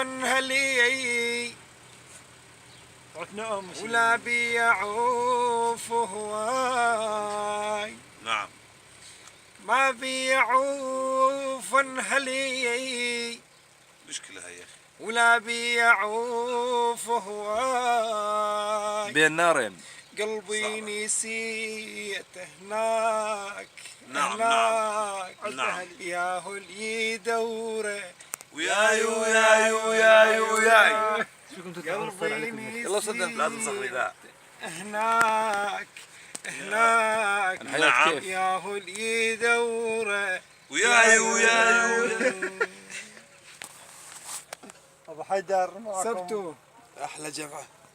هلي ولا بيعوف هواي. نعم. ما بيعوف هلي مشكلة هاي يا أخي. ولا بيعوف هواي بين نارين. قلبي نسيت هناك. نعم هناك نعم. ياهو اللي يدوره وياي وياي وياي وياي. قلبي نسيت يلا صدق لا تنصحني لا. هناك. هناك الحياة كيف؟ ياهو اللي يدوره وياي وياي وياي. ابو حيدر سبتو احلى جمعة.